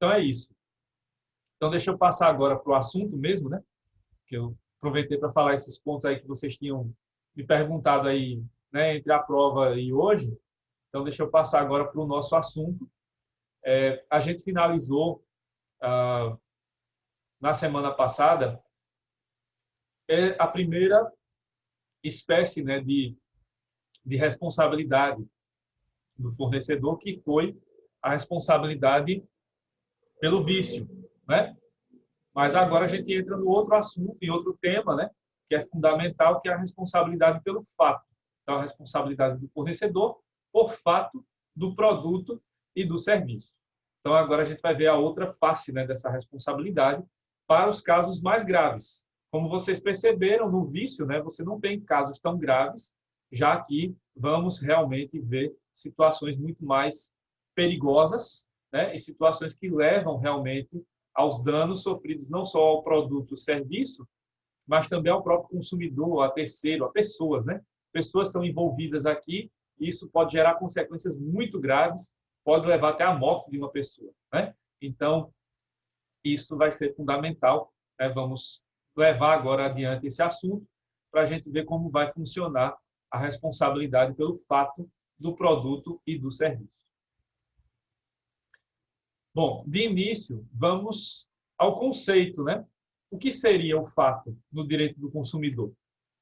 Então é isso. Então deixa eu passar agora para o assunto mesmo, né? Que eu aproveitei para falar esses pontos aí que vocês tinham me perguntado aí, né, entre a prova e hoje. Então deixa eu passar agora para o nosso assunto. A gente finalizou na semana passada a primeira espécie, né, de responsabilidade do fornecedor, que foi a responsabilidade pelo vício, né? Mas agora a gente entra no outro assunto, em outro tema, né, que é fundamental, que é a responsabilidade pelo fato. Então, a responsabilidade do fornecedor por fato do produto e do serviço. Então, agora a gente vai ver a outra face, né, dessa responsabilidade para os casos mais graves. Como vocês perceberam, no vício, né, você não tem casos tão graves, já que vamos realmente ver situações muito mais perigosas, né, e situações que levam realmente aos danos sofridos não só ao produto ou serviço, mas também ao próprio consumidor, a terceiro, a pessoas, né? Pessoas são envolvidas aqui e isso pode gerar consequências muito graves, pode levar até à morte de uma pessoa, né? Então, isso vai ser fundamental, né? Vamos levar agora adiante esse assunto para a gente ver como vai funcionar a responsabilidade pelo fato do produto e do serviço. Bom, de início, vamos ao conceito, né? O que seria o fato no direito do consumidor?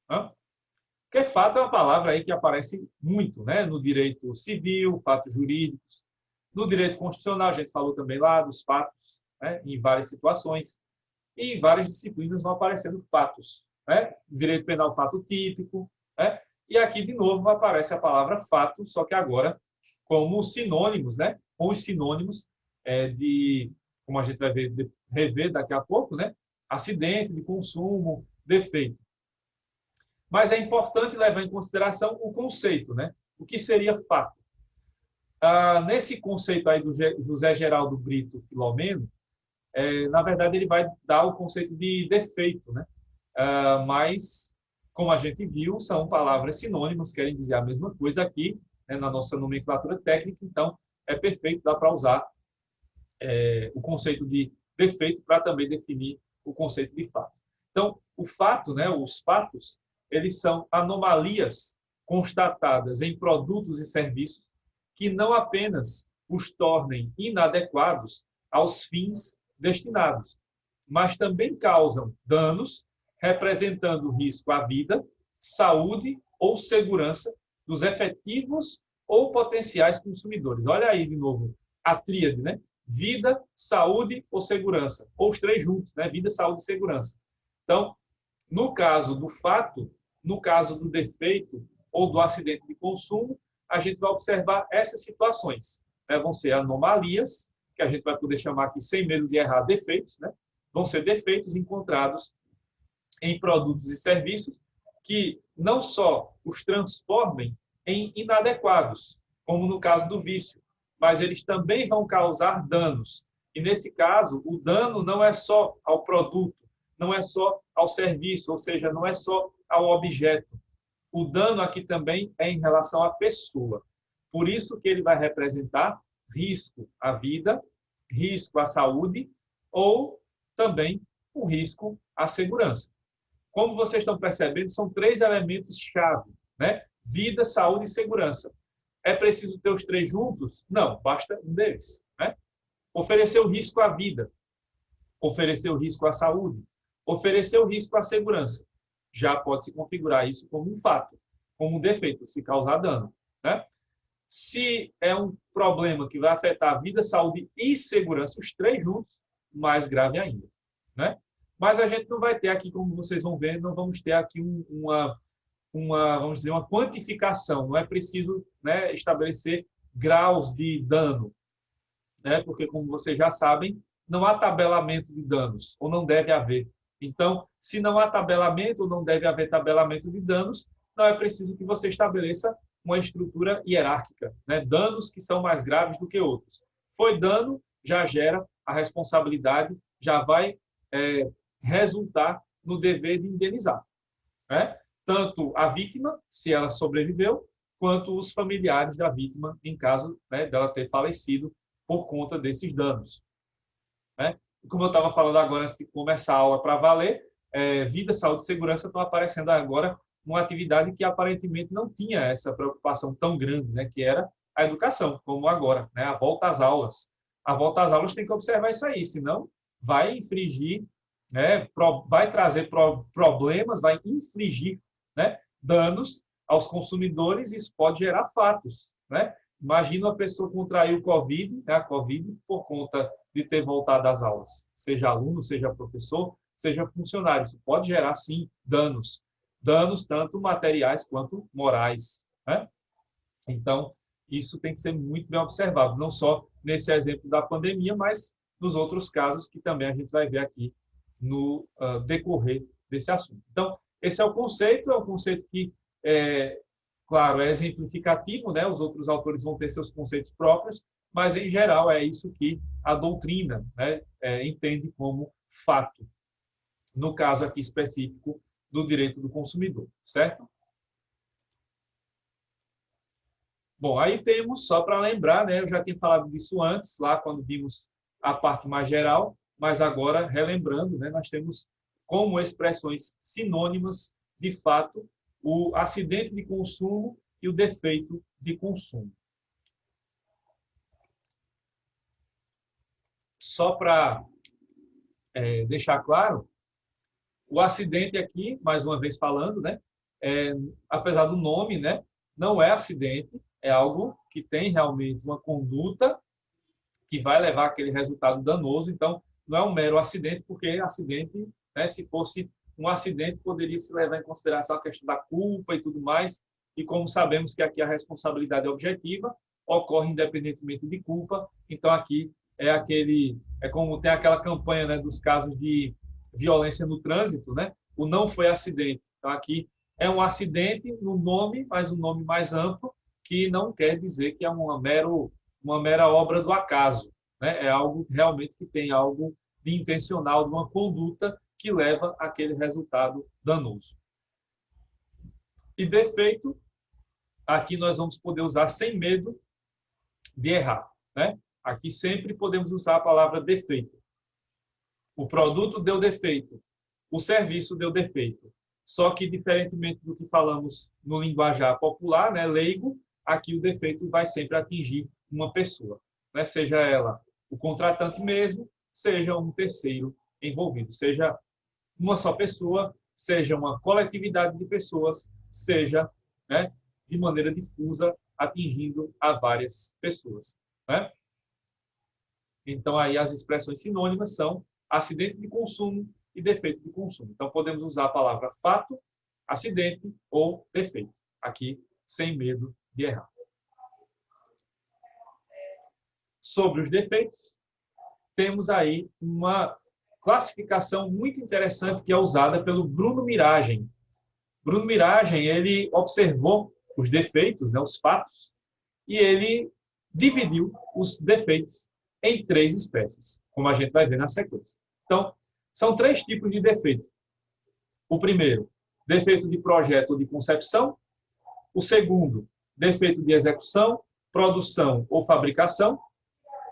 Porque fato é uma palavra aí que aparece muito, né? No direito civil, fatos jurídicos. No direito constitucional, a gente falou também lá dos fatos, né? Em várias situações. E em várias disciplinas vão aparecendo fatos, né? Direito penal, fato típico, né? E aqui, de novo, aparece a palavra fato, só que agora como sinônimos, né? Com os sinônimos de, como a gente vai rever daqui a pouco, né? Acidente de consumo, defeito. Mas é importante levar em consideração o conceito, né? O que seria fato? Nesse conceito aí do José Geraldo Brito Filomeno, na verdade ele vai dar o conceito de defeito, né? Mas, como a gente viu, são palavras sinônimas, querem dizer a mesma coisa aqui, né, na nossa nomenclatura técnica, então é perfeito, dá para usar o conceito de defeito para também definir o conceito de fato. Então, o fato, né, os fatos, eles são anomalias constatadas em produtos e serviços que não apenas os tornem inadequados aos fins destinados, mas também causam danos, representando risco à vida, saúde ou segurança dos efetivos ou potenciais consumidores. Olha aí, de novo, a tríade, né? Vida, saúde ou segurança, ou os três juntos, né? Vida, saúde e segurança. Então, no caso do fato, no caso do defeito ou do acidente de consumo, a gente vai observar essas situações, né? Vão ser anomalias, que a gente vai poder chamar aqui, sem medo de errar, defeitos, né? Vão ser defeitos encontrados em produtos e serviços que não só os transformem em inadequados, como no caso do vício, mas eles também vão causar danos. E, nesse caso, o dano não é só ao produto, não é só ao serviço, ou seja, não é só ao objeto. O dano aqui também é em relação à pessoa. Por isso que ele vai representar risco à vida, risco à saúde ou também o risco à segurança. Como vocês estão percebendo, são três elementos-chave, né? Vida, saúde e segurança. É preciso ter os três juntos? Não, basta um deles, né? Oferecer o risco à vida, oferecer o risco à saúde, oferecer o risco à segurança. Já pode-se configurar isso como um fato, como um defeito, se causar dano, né? Se é um problema que vai afetar a vida, saúde e segurança, os três juntos, mais grave ainda, né? Mas a gente não vai ter aqui, como vocês vão ver, não vamos ter aqui vamos dizer, uma quantificação. Não é preciso, né, estabelecer graus de dano, né? Porque, como vocês já sabem, não há tabelamento de danos, ou não deve haver. Então, se não há tabelamento, ou não deve haver tabelamento de danos, não é preciso que você estabeleça uma estrutura hierárquica, né? Danos que são mais graves do que outros. Foi dano, já gera a responsabilidade, já vai resultar no dever de indenizar, né? Tanto a vítima, se ela sobreviveu, quanto os familiares da vítima, em caso, né, dela ter falecido por conta desses danos. né? Como eu estava falando agora, antes de começar a aula para valer, vida, saúde e segurança estão aparecendo agora uma atividade que aparentemente não tinha essa preocupação tão grande, né? Que era a educação, como agora, né? A volta às aulas. A volta às aulas tem que observar isso aí, senão vai infringir, né? Vai trazer problemas, vai infligir, né? Danos aos consumidores e isso pode gerar fatos, né? Imagina uma pessoa contrair o COVID, né? A COVID, por conta de ter voltado às aulas, seja aluno, seja professor, seja funcionário. Isso pode gerar, sim, danos. Danos tanto materiais quanto morais, né? Então, isso tem que ser muito bem observado, não só nesse exemplo da pandemia, mas nos outros casos que também a gente vai ver aqui no decorrer desse assunto. Então, esse é um conceito que, claro, é exemplificativo, né? Os outros autores vão ter seus conceitos próprios, mas, em geral, é isso que a doutrina, né, entende como fato, no caso aqui específico do direito do consumidor, certo? Bom, aí temos, só para lembrar, né, eu já tinha falado disso antes, lá quando vimos a parte mais geral, mas agora, relembrando, né, nós temos como expressões sinônimas, de fato, o acidente de consumo e o defeito de consumo. Só para deixar claro, o acidente aqui, mais uma vez falando, né, apesar do nome, né, não é acidente, é algo que tem realmente uma conduta que vai levar aquele resultado danoso. Então, não é um mero acidente, porque acidente, né, se fosse um acidente, poderia se levar em consideração a questão da culpa e tudo mais. E como sabemos que aqui a responsabilidade é objetiva, ocorre independentemente de culpa. Então, aqui é como tem aquela campanha, né, dos casos de violência no trânsito, né? O não foi acidente. Então, aqui é um acidente no nome, mas um nome mais amplo, que não quer dizer que é uma mera obra do acaso, né? É algo realmente que tem algo de intencional, de uma conduta que leva àquele resultado danoso. E defeito, aqui nós vamos poder usar sem medo de errar, né? Aqui sempre podemos usar a palavra defeito. O produto deu defeito, o serviço deu defeito. Só que, diferentemente do que falamos no linguajar popular, né, leigo, aqui o defeito vai sempre atingir uma pessoa, né? Seja ela o contratante mesmo, seja um terceiro envolvido, seja uma só pessoa, seja uma coletividade de pessoas, seja, né, de maneira difusa, atingindo a várias pessoas, né? Então, aí as expressões sinônimas são acidente de consumo e defeito de consumo. Então, podemos usar a palavra fato, acidente ou defeito, aqui sem medo de errar. Sobre os defeitos, temos aí uma classificação muito interessante que é usada pelo Bruno Miragem. Bruno Miragem, ele observou os defeitos, né, os fatos, e ele dividiu os defeitos em 3 espécies, como a gente vai ver na sequência. Então, são 3 tipos de defeito. O primeiro, defeito de projeto ou de concepção. O segundo, defeito de execução, produção ou fabricação.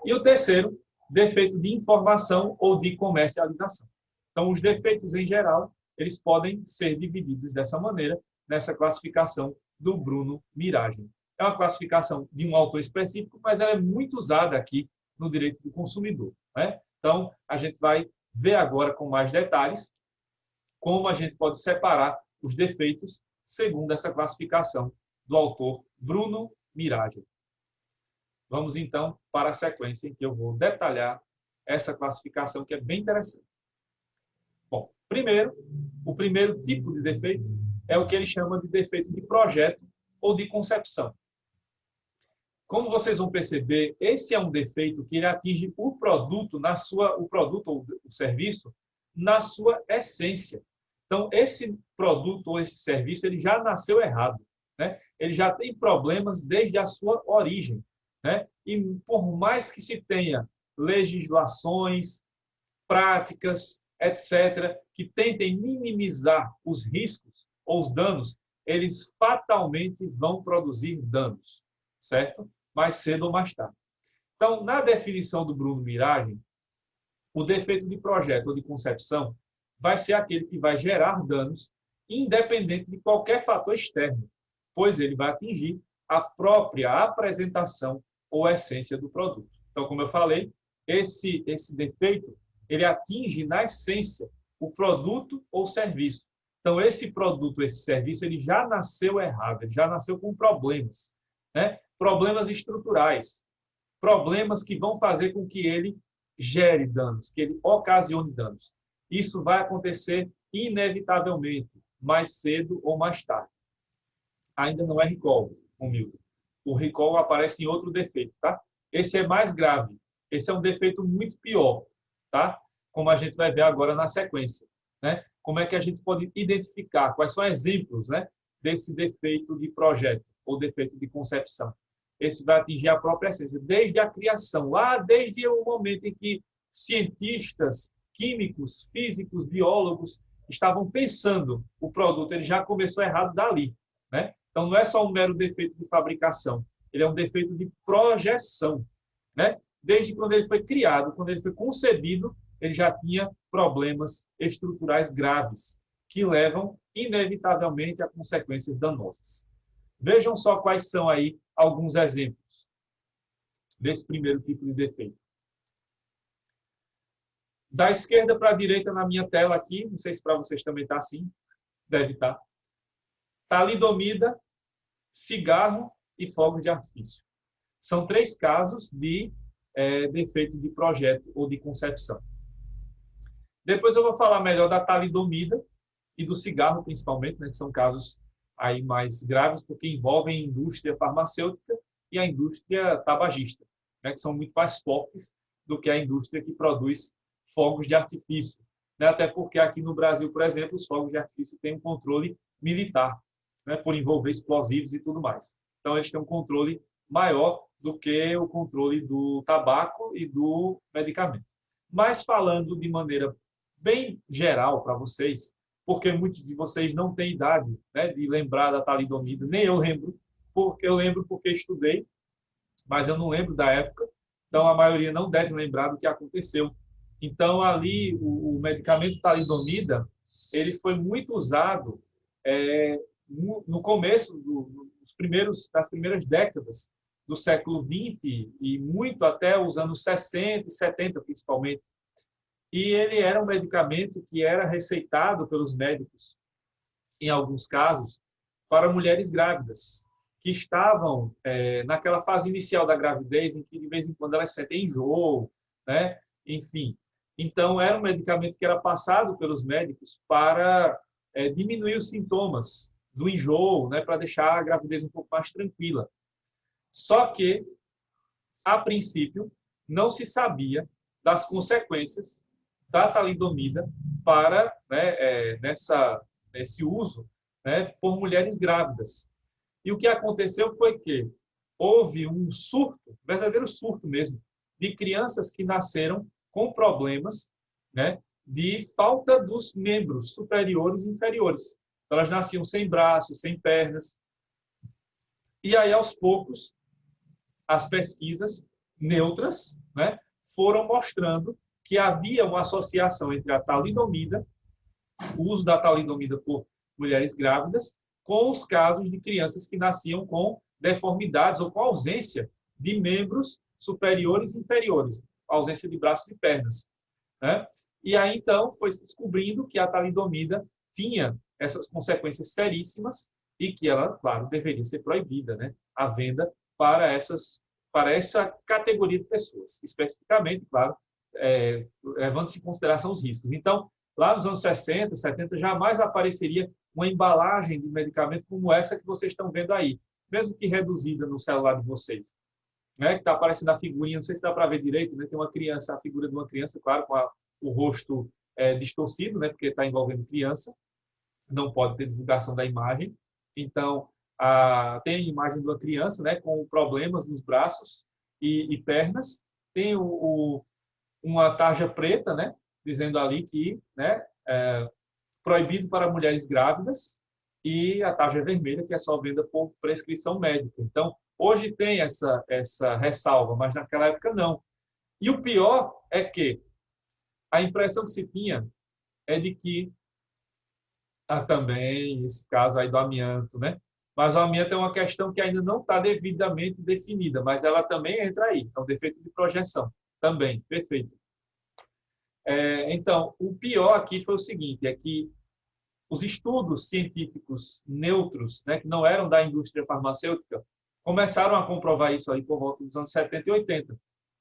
E o terceiro, defeito de informação ou de comercialização. Então, os defeitos, em geral, eles podem ser divididos dessa maneira, nessa classificação do Bruno Miragem. É uma classificação de um autor específico, mas ela é muito usada aqui no direito do consumidor, né? Então, a gente vai ver agora com mais detalhes como a gente pode separar os defeitos segundo essa classificação do autor Bruno Miragem. Vamos, então, para a sequência em que eu vou detalhar essa classificação, que é bem interessante. Bom, o primeiro tipo de defeito é o que ele chama de defeito de projeto ou de concepção. Como vocês vão perceber, esse é um defeito que ele atinge o produto ou o serviço na sua essência. Então, esse produto ou esse serviço ele já nasceu errado, né? Ele já tem problemas desde a sua origem, né? E por mais que se tenha legislações, práticas, etc., que tentem minimizar os riscos ou os danos, eles fatalmente vão produzir danos, certo? Mais cedo ou mais tarde. Então, na definição do Bruno Miragem, O defeito de projeto ou de concepção vai ser aquele que vai gerar danos independente de qualquer fator externo, pois ele vai atingir a própria apresentação ou essência do produto. Então, como eu falei, esse defeito ele atinge na essência o produto ou serviço. Então, esse produto, esse serviço, ele já nasceu errado, ele já nasceu com problemas, né? Problemas estruturais, problemas que vão fazer com que ele gere danos, que ele ocasione danos. Isso vai acontecer inevitavelmente, mais cedo ou mais tarde. Ainda não é recall, Milton. O recall aparece em outro defeito, tá? Esse é mais grave. Esse é um defeito muito pior, tá? Como a gente vai ver agora na sequência, né? Como é que a gente pode identificar quais são exemplos, né, desse defeito de projeto ou defeito de concepção. Esse vai atingir a própria essência, desde a criação, lá desde o momento em que cientistas, químicos, físicos, biólogos estavam pensando o produto, ele já começou errado dali, né? Então, não é só um mero defeito de fabricação, ele é um defeito de projeção, né? Desde quando ele foi criado, quando ele foi concebido, ele já tinha problemas estruturais graves, que levam, inevitavelmente, a consequências danosas. Vejam só quais são aí alguns exemplos desse primeiro tipo de defeito. Da esquerda para a direita na minha tela aqui, não sei se para vocês também está assim, deve estar. Talidomida, cigarro e fogos de artifício. São 3 casos de defeito de projeto ou de concepção. Depois eu vou falar melhor da talidomida e do cigarro, principalmente, né, que são casos aí mais graves, porque envolvem a indústria farmacêutica e a indústria tabagista, né, que são muito mais fortes do que a indústria que produz fogos de artifício. Né? Até porque aqui no Brasil, por exemplo, os fogos de artifício têm um controle militar, né, por envolver explosivos e tudo mais. Então, eles têm um controle maior do que o controle do tabaco e do medicamento. Mas falando de maneira bem geral para vocês, porque muitos de vocês não têm idade, né, de lembrar da talidomida, nem eu lembro, porque eu lembro porque estudei, mas eu não lembro da época, então a maioria não deve lembrar do que aconteceu. Então, ali, o medicamento talidomida, ele foi muito usado no começo das primeiras décadas do século XX e muito até os anos 60 e 70, principalmente. E ele era um medicamento que era receitado pelos médicos, em alguns casos, para mulheres grávidas, que estavam naquela fase inicial da gravidez, em que de vez em quando elas sentem enjoo, né? Enfim. Então, era um medicamento que era passado pelos médicos para diminuir os sintomas do enjoo, né? Para deixar a gravidez um pouco mais tranquila. Só que, a princípio, não se sabia das consequências da talidomida para nesse uso, né, por mulheres grávidas. E o que aconteceu foi que houve um surto, verdadeiro surto mesmo, de crianças que nasceram com problemas, né, de falta dos membros superiores e inferiores. Então, elas nasciam sem braços, sem pernas. E aí, aos poucos, as pesquisas neutras, né, foram mostrando que havia uma associação entre a talidomida, o uso da talidomida por mulheres grávidas, com os casos de crianças que nasciam com deformidades ou com ausência de membros superiores e inferiores, ausência de braços e pernas, né? E aí, então, foi se descobrindo que a talidomida tinha essas consequências seríssimas e que ela, claro, deveria ser proibida, né, a venda para essa categoria de pessoas, especificamente, claro, levando-se em consideração os riscos. Então, lá nos anos 60, 70, jamais apareceria uma embalagem de medicamento como essa que vocês estão vendo aí, mesmo que reduzida no celular de vocês, né? Que está aparecendo a figurinha, não sei se dá para ver direito, né? Tem uma criança, a figura de uma criança, claro, com o rosto distorcido, né? Porque está envolvendo criança, não pode ter divulgação da imagem. Então, tem a imagem de uma criança, né? Com problemas nos braços e pernas, tem uma tarja preta, né, dizendo ali que, né, proibido para mulheres grávidas, e a tarja vermelha, que é só venda por prescrição médica. Então, hoje tem essa ressalva, mas naquela época não. E o pior é que a impressão que se tinha é de que também esse caso aí do amianto, né? Mas o amianto é uma questão que ainda não está devidamente definida, mas ela também entra aí, é um defeito de projeção, também, perfeito. Então, o pior aqui foi o seguinte, é que os estudos científicos neutros, né, que não eram da indústria farmacêutica, começaram a comprovar isso aí por volta dos anos 70 e 80.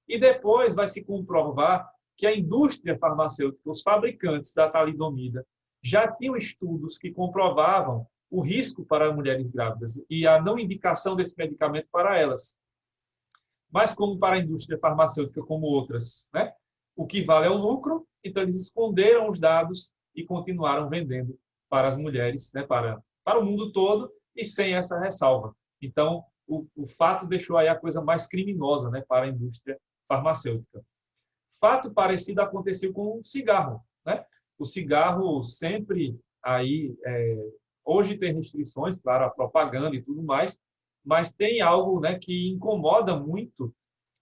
E depois vai se comprovar que a indústria farmacêutica, os fabricantes da talidomida, já tinham estudos que comprovavam o risco para mulheres grávidas e a não indicação desse medicamento para elas. Mas como para a indústria farmacêutica, como outras, né? O que vale é o lucro, então eles esconderam os dados e continuaram vendendo para as mulheres, né? Para o mundo todo e sem essa ressalva. Então, o fato deixou aí a coisa mais criminosa, né? Para a indústria farmacêutica. Fato parecido aconteceu com o cigarro, né? O cigarro sempre aí hoje tem restrições, claro, a propaganda e tudo mais, mas tem algo, né, que incomoda muito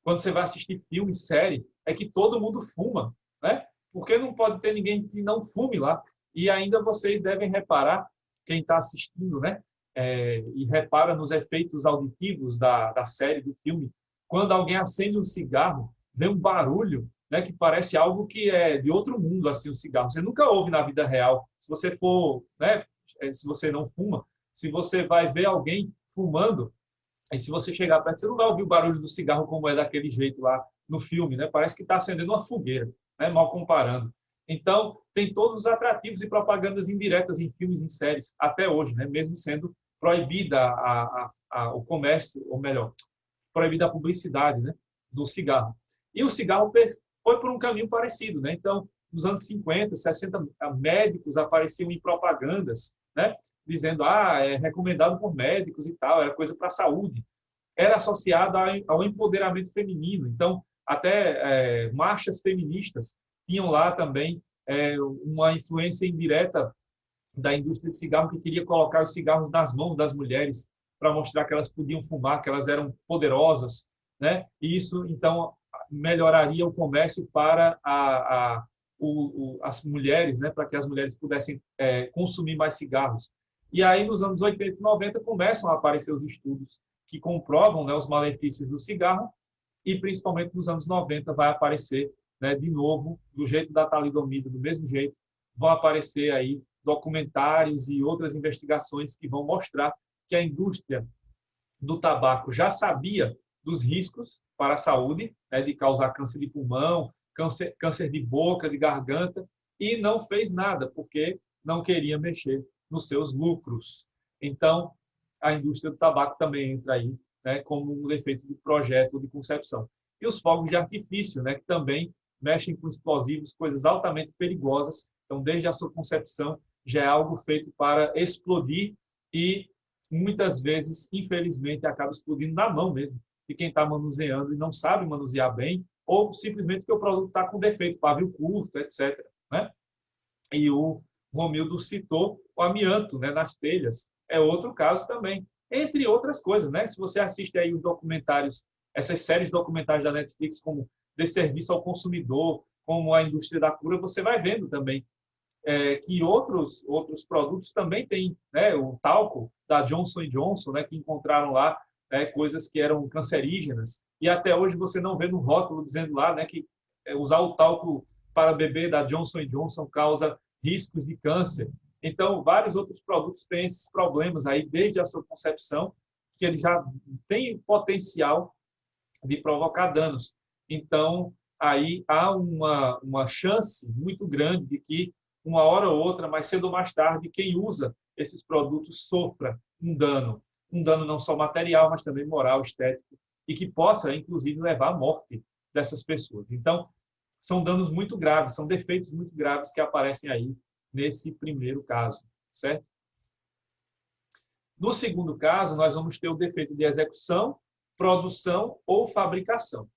quando você vai assistir filme, série, é que todo mundo fuma, né? Porque não pode ter ninguém que não fume lá. E ainda vocês devem reparar, quem está assistindo, né? E repara nos efeitos auditivos da série, do filme, quando alguém acende um cigarro, vem um barulho, né, que parece algo que é de outro mundo, assim, o cigarro. Você nunca ouve na vida real. Se você for, né, se você não fuma, se você vai ver alguém fumando, e se você chegar perto, você não vai ouvir o barulho do cigarro como é daquele jeito lá no filme, né? Parece que está acendendo uma fogueira, né? Mal comparando. Então, tem todos os atrativos e propagandas indiretas em filmes e em séries, até hoje, né? Mesmo sendo proibida o comércio, ou melhor, proibida a publicidade, né? Do cigarro. E o cigarro foi por um caminho parecido, né? Então, nos anos 50, 60, médicos apareciam em propagandas, né? Dizendo, é recomendado por médicos e tal, era coisa para a saúde. Era associado ao empoderamento feminino. Então, até marchas feministas tinham lá também uma influência indireta da indústria de cigarro que queria colocar os cigarros nas mãos das mulheres para mostrar que elas podiam fumar, que elas eram poderosas, né? E isso, então, melhoraria o comércio para as mulheres, né? Para que as mulheres pudessem consumir mais cigarros. E aí, nos anos 80 e 90, começam a aparecer os estudos que comprovam, né, os malefícios do cigarro, e principalmente nos anos 90 vai aparecer, né, de novo, do jeito da talidomida, do mesmo jeito, vão aparecer aí documentários e outras investigações que vão mostrar que a indústria do tabaco já sabia dos riscos para a saúde, né, de causar câncer de pulmão, câncer de boca, de garganta, e não fez nada, porque não queria mexer nos seus lucros. Então, a indústria do tabaco também entra aí, né, como um defeito de projeto ou de concepção. E os fogos de artifício, né, que também mexem com explosivos, coisas altamente perigosas. Então, desde a sua concepção, já é algo feito para explodir e muitas vezes, infelizmente, acaba explodindo na mão mesmo de quem está manuseando e não sabe manusear bem, ou simplesmente porque o produto está com defeito, pavio curto, etc. Né? E o Romildo citou o amianto, né, nas telhas. É outro caso também. Entre outras coisas, né? Se você assiste aí os documentários, essas séries documentais da Netflix, como De Serviço ao Consumidor, como a Indústria da Cura, você vai vendo também que outros produtos também têm, né, o talco da Johnson Johnson, né, que encontraram lá coisas que eram cancerígenas, e até hoje você não vê no rótulo dizendo lá, né, que usar o talco para bebê da Johnson Johnson causa riscos de câncer. Então, vários outros produtos têm esses problemas aí desde a sua concepção, que ele já tem potencial de provocar danos. Então, aí há uma chance muito grande de que, uma hora ou outra, mais cedo ou mais tarde, quem usa esses produtos sofra um dano não só material, mas também moral, estético, e que possa, inclusive, levar à morte dessas pessoas. Então, são danos muito graves, são defeitos muito graves que aparecem aí nesse primeiro caso, certo? No segundo caso, nós vamos ter o defeito de execução, produção ou fabricação.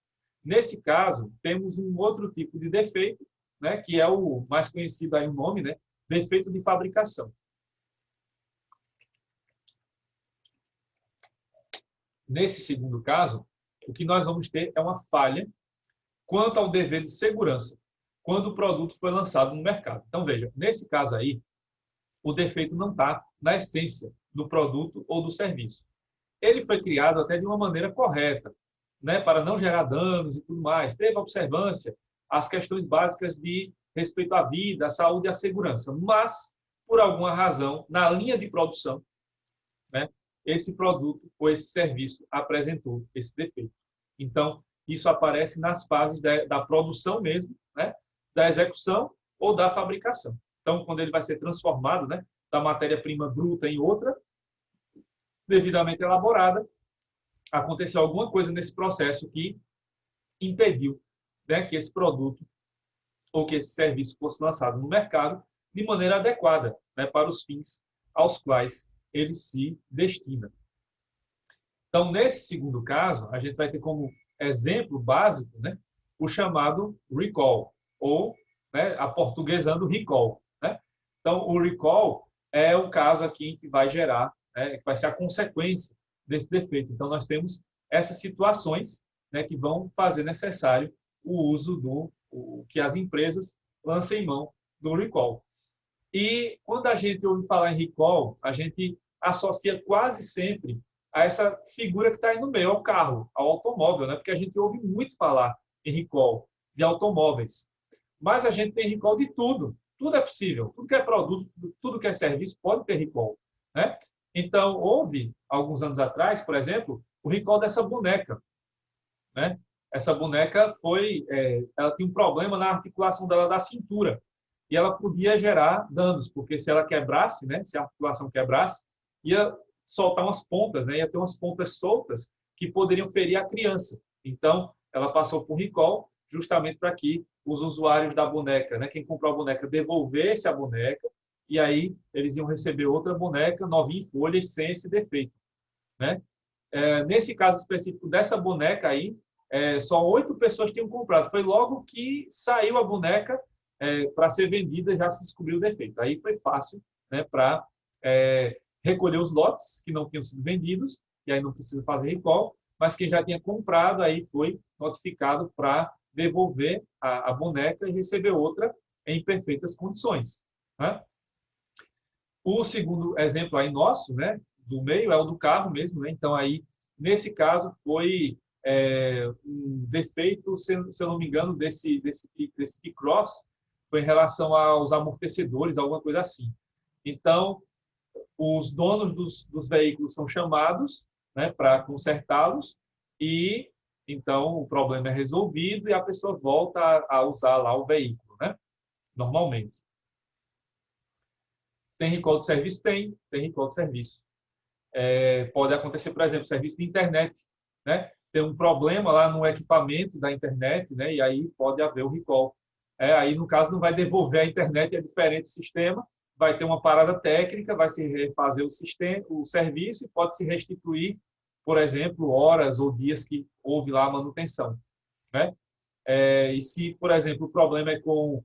Nesse caso, temos um outro tipo de defeito, né, que é o mais conhecido aí o nome, né, defeito de fabricação. Nesse segundo caso, o que nós vamos ter é uma falha quanto ao dever de segurança. quando o produto foi lançado no mercado. Então, veja, nesse caso aí, o defeito não está na essência do produto ou do serviço. Ele foi criado até de uma maneira correta, né, para não gerar danos e tudo mais. Teve observância às questões básicas de respeito à vida, à saúde e à segurança. Mas, por alguma razão, na linha de produção, né, esse produto ou esse serviço apresentou esse defeito. Então, isso aparece nas fases da produção mesmo, né, da execução ou da fabricação. Então, quando ele vai ser transformado, né, da matéria-prima bruta em outra, devidamente elaborada, aconteceu alguma coisa nesse processo que impediu, né, que esse produto ou que esse serviço fosse lançado no mercado de maneira adequada, né, para os fins aos quais ele se destina. Então, nesse segundo caso, a gente vai ter como exemplo básico, né, o chamado recall, ou, né, aportuguesando recall. Né? Então, o recall é o caso aqui que vai gerar, né, que vai ser a consequência desse defeito. Então, nós temos essas situações, né, que vão fazer necessário o uso que as empresas lancem mão do recall. E quando a gente ouve falar em recall, a gente associa quase sempre a essa figura que está aí no meio, ao carro, ao automóvel, né? Porque a gente ouve muito falar em recall de automóveis. Mas a gente tem recall de tudo. Tudo é possível. Tudo que é produto, tudo que é serviço pode ter recall. Né? Então, houve, alguns anos atrás, por exemplo, o recall dessa boneca. Né? Essa boneca ela tinha um problema na articulação dela da cintura. E ela podia gerar danos, porque se ela quebrasse, né? Se a articulação quebrasse, ia soltar umas pontas, né? Ia ter umas pontas soltas que poderiam ferir a criança. Então, ela passou por recall justamente para que os usuários da boneca, né? Quem comprou a boneca, devolvesse a boneca e aí eles iam receber outra boneca novinha em folhas sem esse defeito. Né? Nesse caso específico dessa boneca aí, só 8 pessoas tinham comprado. Foi logo que saiu a boneca para ser vendida, já se descobriu o defeito. Aí foi fácil, né, para recolher os lotes que não tinham sido vendidos, e aí não precisa fazer recall, mas quem já tinha comprado aí foi notificado para devolver a boneca e receber outra em perfeitas condições. Né? O segundo exemplo aí nosso, né, do meio, é o do carro mesmo. Né? Então, aí, nesse caso, foi um defeito, se eu não me engano, desse T-Cross, foi em relação aos amortecedores, alguma coisa assim. Então, os donos dos veículos são chamados, né, para consertá-los e, então, o problema é resolvido e a pessoa volta a usar lá o veículo, né, normalmente. Tem recall de serviço? Tem recall de serviço. Pode acontecer, por exemplo, serviço de internet, né? Tem um problema lá no equipamento da internet, né? E aí pode haver o recall. Aí, no caso, não vai devolver a internet, é diferente o sistema, vai ter uma parada técnica, vai se refazer o serviço e pode se restituir, por exemplo, horas ou dias que houve lá a manutenção. Né? E se, por exemplo, o problema é com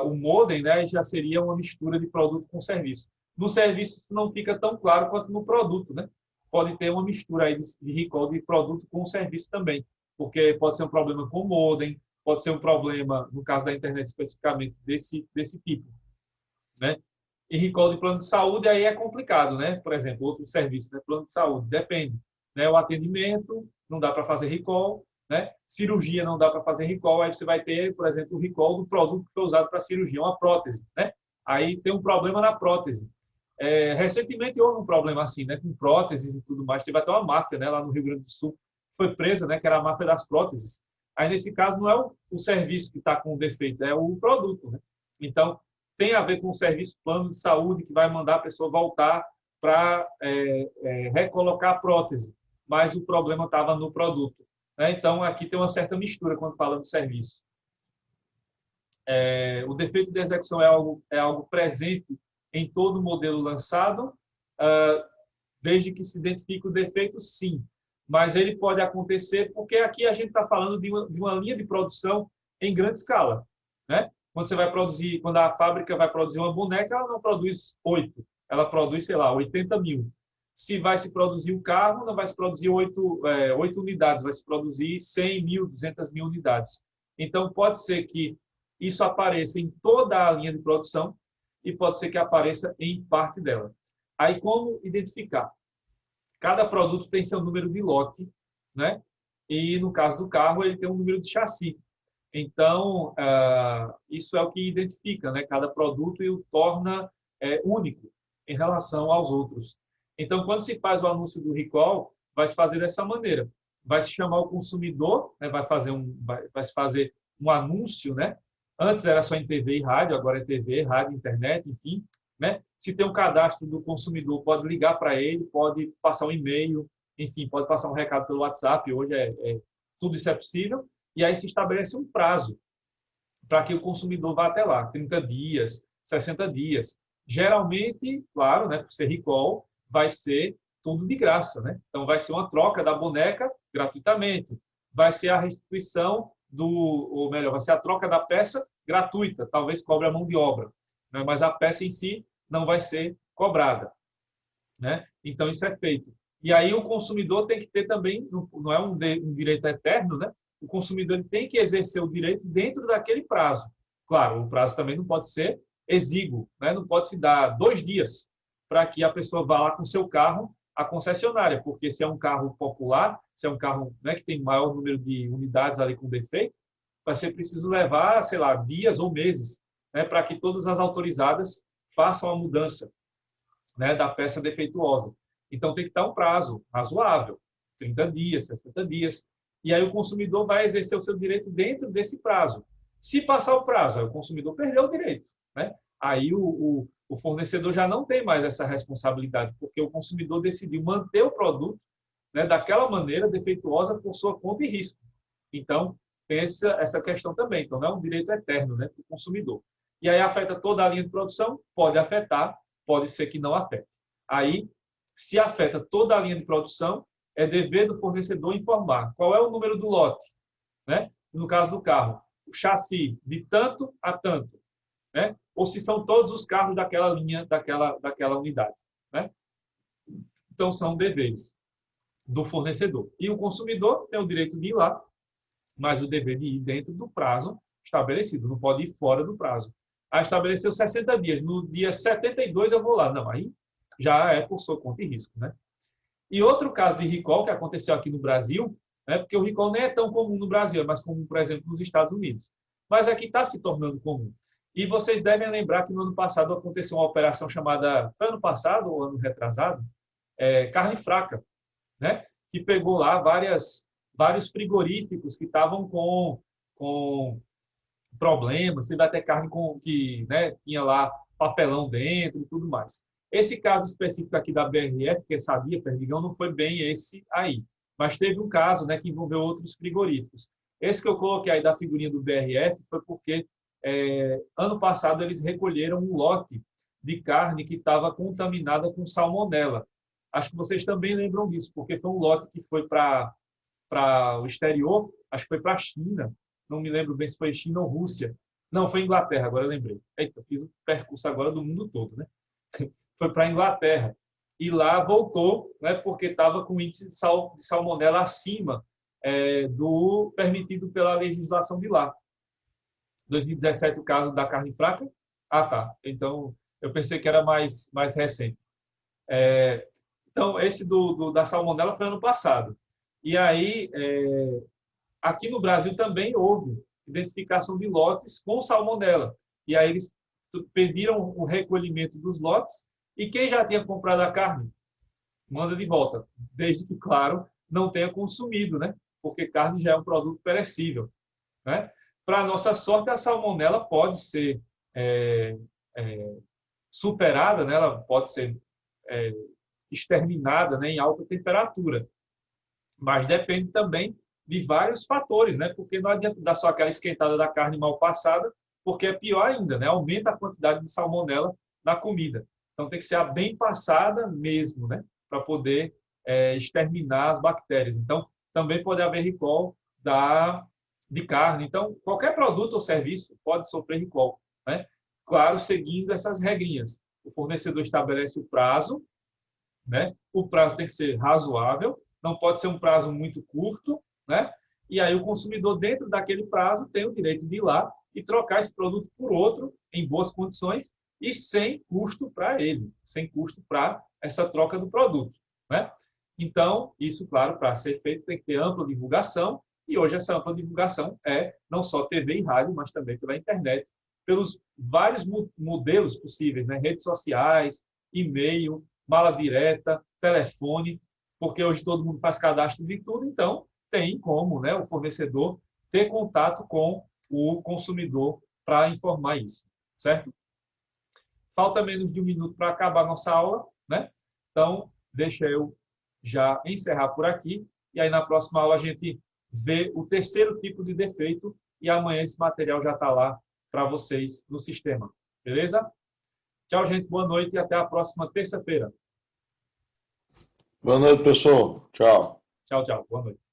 o modem, né, já seria uma mistura de produto com serviço. No serviço não fica tão claro quanto no produto, né? Pode ter uma mistura aí de recall de produto com serviço também, porque pode ser um problema com o modem, pode ser um problema, no caso da internet especificamente, desse tipo. Né? E recall de plano de saúde aí é complicado, né? Por exemplo, outro serviço, né? Plano de saúde, depende. Né? O atendimento, não dá para fazer recall, né? Cirurgia não dá para fazer recall, aí você vai ter, por exemplo, o recall do produto que foi usado para cirurgia, uma prótese. Né? Aí tem um problema na prótese. Recentemente houve um problema assim, né? Com próteses e tudo mais. Teve até uma máfia, né? Lá no Rio Grande do Sul, que foi presa, né? Que era a máfia das próteses. Aí, nesse caso, não é o serviço que está com defeito, é o produto. Né? Então, tem a ver com o serviço plano de saúde que vai mandar a pessoa voltar para recolocar a prótese, mas o problema estava no produto. Né? Então, aqui tem uma certa mistura quando fala de serviço. O defeito de execução é algo presente em todo modelo lançado, desde que se identifique o defeito, sim. Mas ele pode acontecer porque aqui a gente está falando de uma linha de produção em grande escala. Né? Quando você vai produzir, quando a fábrica vai produzir uma boneca, ela não produz 8, ela produz, sei lá, 80 mil. Se vai se produzir um carro, não vai se produzir 8 unidades, vai se produzir 100 mil, 200 mil unidades. Então, pode ser que isso apareça em toda a linha de produção e pode ser que apareça em parte dela. Aí, como identificar? Cada produto tem seu número de lote, né? E, no caso do carro, ele tem um número de chassi. Então, isso é o que identifica, né, cada produto e o torna único em relação aos outros. Então, quando se faz o anúncio do recall, vai se fazer dessa maneira. Vai se chamar o consumidor, né, vai se fazer um anúncio, né? Antes era só em TV e rádio, agora é TV, rádio, internet, enfim, né? Se tem um cadastro do consumidor, pode ligar para ele, pode passar um e-mail, enfim, pode passar um recado pelo WhatsApp. Hoje tudo isso é possível. E aí se estabelece um prazo para que o consumidor vá até lá, 30 dias, 60 dias. Geralmente, claro, né, por ser recall, vai ser tudo de graça, né? Então vai ser uma troca da boneca gratuitamente, vai ser a restituição ou melhor, vai ser a troca da peça gratuita, talvez cobre a mão de obra, né? Mas a peça em si não vai ser cobrada, né? Então isso é feito. E aí o consumidor tem que ter também, não é um direito eterno, né? O consumidor ele tem que exercer o direito dentro daquele prazo. Claro, o prazo também não pode ser exíguo, né? Não pode se dar 2 dias para que a pessoa vá lá com seu carro à concessionária, porque se é um carro popular, se é um carro, né, que tem maior número de unidades ali com defeito, vai ser preciso levar, sei lá, dias ou meses, né, para que todas as autorizadas façam a mudança, né, da peça defeituosa. Então tem que dar um prazo razoável, 30 dias, 60 dias. E aí o consumidor vai exercer o seu direito dentro desse prazo. Se passar o prazo, aí o consumidor perdeu o direito, né? Aí o fornecedor já não tem mais essa responsabilidade, porque o consumidor decidiu manter o produto, né, daquela maneira defeituosa por sua conta e risco. Então, tem essa questão também. Então, não é um direito eterno, né, para o consumidor. E aí afeta toda a linha de produção? Pode afetar, pode ser que não afete. Aí, se afeta toda a linha de produção, é dever do fornecedor informar qual é o número do lote, né? No caso do carro, o chassi de tanto a tanto, né? Ou se são todos os carros daquela linha, daquela unidade, né? Então, são deveres do fornecedor. E o consumidor tem o direito de ir lá, mas o dever de ir dentro do prazo estabelecido, não pode ir fora do prazo. Aí estabeleceu 60 dias, no dia 72 eu vou lá. Não, aí já é por sua conta e risco, né? E outro caso de recall que aconteceu aqui no Brasil, né, porque o recall nem é tão comum no Brasil, é mais comum, por exemplo, nos Estados Unidos. Mas aqui está se tornando comum. E vocês devem lembrar que no ano passado aconteceu uma operação chamada, foi ano passado ou ano retrasado? Carne fraca, né? Que pegou lá vários frigoríficos que estavam com problemas, teve até carne que, né, tinha lá papelão dentro e tudo mais. Esse caso específico aqui da BRF, que é Sadia, Perdigão, não foi bem esse aí. Mas teve um caso, né, que envolveu outros frigoríficos. Esse que eu coloquei aí da figurinha do BRF foi porque ano passado eles recolheram um lote de carne que estava contaminada com salmonela. Acho que vocês também lembram disso, porque foi um lote que foi para o exterior, acho que foi para a China, não me lembro bem se foi China ou Rússia. Não, foi Inglaterra, agora eu lembrei. Eita, fiz o percurso agora do mundo todo, né? Foi para a Inglaterra. E lá voltou, né, porque estava com índice de salmonela acima do permitido pela legislação de lá. 2017, o caso da carne fraca. Ah, tá. Então, eu pensei que era mais recente. Então, esse da salmonela foi ano passado. E aí, aqui no Brasil também houve identificação de lotes com salmonela. E aí eles pediram o recolhimento dos lotes e quem já tinha comprado a carne, manda de volta, desde que, claro, não tenha consumido, né? Porque carne já é um produto perecível, né? Para nossa sorte, a salmonela pode ser superada, né? Ela pode ser exterminada, né, em alta temperatura. Mas depende também de vários fatores, né? Porque não adianta dar só aquela esquentada da carne mal passada, porque é pior ainda, né? Aumenta a quantidade de salmonela na comida. Então tem que ser a bem passada mesmo, né? Para poder exterminar as bactérias. Então também pode haver recall de carne. Então qualquer produto ou serviço pode sofrer recall, né? Claro, seguindo essas regrinhas. O fornecedor estabelece o prazo, né? O prazo tem que ser razoável, não pode ser um prazo muito curto, né? E aí o consumidor, dentro daquele prazo, tem o direito de ir lá e trocar esse produto por outro em boas condições e sem custo para ele, sem custo para essa troca do produto, né? Então, isso, claro, para ser feito tem que ter ampla divulgação, e hoje essa ampla divulgação é não só TV e rádio, mas também pela internet, pelos vários modelos possíveis, né? Redes sociais, e-mail, mala direta, telefone, porque hoje todo mundo faz cadastro de tudo, então tem como, né, o fornecedor ter contato com o consumidor para informar isso, certo? Falta menos de um minuto para acabar a nossa aula, né? Então, deixa eu já encerrar por aqui, e aí na próxima aula a gente vê o terceiro tipo de defeito, e amanhã esse material já está lá para vocês no sistema. Beleza? Tchau, gente. Boa noite e até a próxima terça-feira. Boa noite, pessoal. Tchau. Tchau, tchau. Boa noite.